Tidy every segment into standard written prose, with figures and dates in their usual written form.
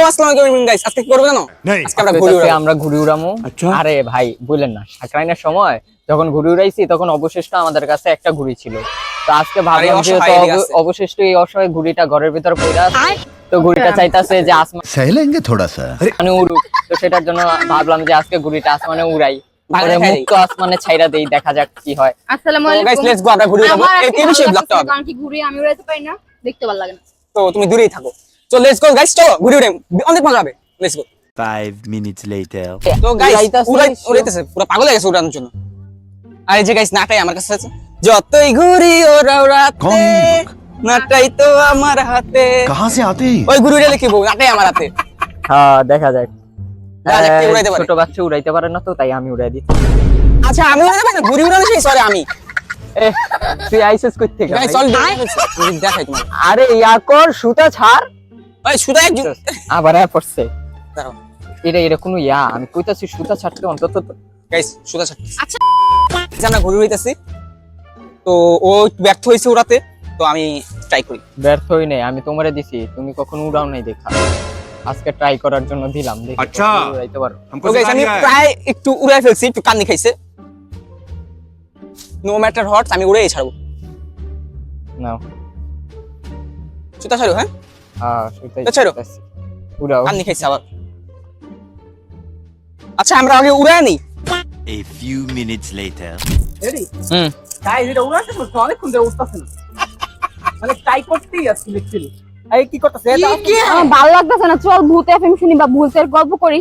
আসসালামু আলাইকুম গাইস, আজকে কি করব জানো? আজকে আমরা ঘুড়ি উড়ামু। আরে ভাই বললেন না, সাকরাইনের সময় যখন ঘুড়ি উড়াইছি তখন অবশিষ্ট আমাদের কাছে একটা ঘুড়ি ছিল। তো আজকে ভাবলাম যে অবশিষ্ট এই অসহায় ঘুড়িটা ঘরের ভিতর পড়ে আছে, তো ঘুড়িটা চাইতাছে যে আসমানে সহেলেंगे थोड़ा सा মানে উড়ুক। তো সেটার জন্য ভাবলাম যে আজকে ঘুড়িটা আসমানে উড়াই, পরে মুক্ত আসমানে ছাইরা দেই, দেখা যাক কি হয়। আসসালামু আলাইকুম গাইস, লেটস গো, আমরা ঘুড়ি উড়াবো। এই বিষয়ে ব্লগটা হবে, কারণ কি ঘুড়ি আমি উড়াইতে পারি না, দেখতে ভালো লাগে না। তো তুমি দূরেই থাকো। চলো লেটস গো গাইস, চলো ঘুড়ি উড়াই, অনেক মজা হবে। Let's go. 5 minutes later তো গাইস উড়াইতেছে, পুরো পাগল হয়ে গেছে উড়ানোর জন্য। আর এই যে গাইস নাটাই আমার কাছে আছে, যতই ঘুড়ি ওরা উড়াতে নাটাই তো আমার হাতে। कहां से आते हैं ওই ঘুড়ি উড়ালে কি বউ, নাটাই আমার হাতে। হ্যাঁ দেখা যাক। কে উড়াইতে পারে? ছোট বাচ্চা উড়াইতে পারে না, তো তাই আমি উড়াই দিচ্ছি। আচ্ছা আমি উড়াইতে পারি না, ঘুড়ি উড়ানো সেই সরে আমি। এ তুই আইসিস কই থেকে? গাইস চল দেখাই তোমার। আরে ইয়া কর, সুতা ছাড়। ওই সুদা একজন আবার পড়ছে। দাঁড়াও এটা কোনো ইয়া, আমি কইতাছি সুতা ছাড়তে অন্তত। গাইস সুদা ছাড়। আচ্ছা জানা ঘুড়ি উড়াইতেছি, তো ও ব্যর্থ হইছে উড়াতে, তো আমি ট্রাই করি। ব্যর্থ হই নাই, আমি তোমারে দিছি, তুমি কখনো উড়াও নাই দেখা। আজকে ট্রাই করার জন্য দিলাম, দেখি আচ্ছা। কতদূর উড়াইতে পারো। তো গাইস আমি প্রায় একটু উড়াই ফেলছি, একটু কান্নি খাইছে। নো ম্যাটার হট, আমি উড়েই ছাড়বো। নাও সুতা ছাড়ো, হ্যাঁ সুতাই তো ছাড়ো। ছাড়তেছি। উড়াও। কান্নি খাইছে আবার। আচ্ছা আমরা আগে উড়াই নি। a few minutes later ready hmm guys, এটা উড়াতে তো অনেকক্ষণ ধরে উঠতাছে না, মানে ট্রাই করতেই আছি লিটারালি। এই কি করতেছে এটা? আমার ভালো লাগতেছে না, চল ভূত এফএম শুনি বা ভূতের গল্প করি।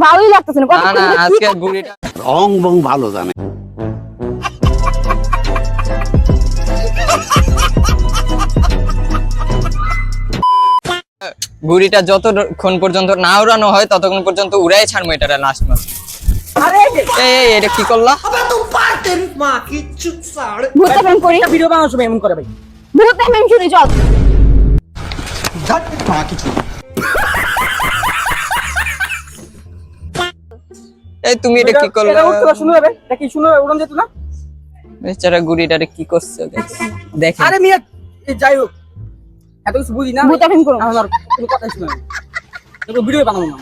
ভালোই লাগতেছে না, না কতক্ষণ না, ধরে কি আজকে ঘুড়িটা রং বং ভালো জানে ঘুড়িটা যতক্ষণ পর্যন্ত না উড়ানো হয় ততক্ষণ পর্যন্ত উড়াই ছাড়বো এটা লাস্ট মাস। আরে এই যে এই এটা কি করলা? ভূত এফএম করি, ভিডিও বানানোর সময় এমন করে ভাই। ভূত এফএম শুনি চল। এই তুমি এটা কি করলা? এটা উঠতে শুনো হবে, এটা কি শুনো উড়ন যেত না? বেচারা ঘুড়িটারে কি করছে দেখেন। আরে মিয়া যাই হোক, এত কিছু বুঝি না। ভূত এফএম করো। আমার কোনো কথা শুনে না, তো ভিডিও বানাবো না।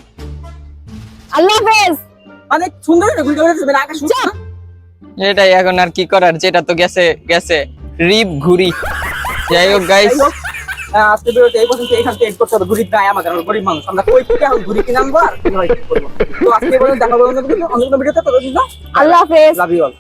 আল্লাহ হাফেজ। অনেক সুন্দর একটা ভিডিও হয়েছে, মানে আকাশ শুনছো না? এটাই এখন আর কি করার, যেটা তো গেছে গেছে। রিপ ঘুড়ি। যাই হোক গাইস, যাই হোক, আজকে ভিডিওটা এই পর্যন্ত এখান থেকে এড করতে হবে। ঘুড়ি গায়ে আমাদের, আমরা গরিব মানুষ, আমরা কই থেকে এখন ঘুড়ি কিনে আনবো আর কিভাবে কি করবো। তো আজকে এই পর্যন্ত দেখা হবে অন্য কোনো ভিডিওতে। আল্লাহ হাফেজ। Love you all.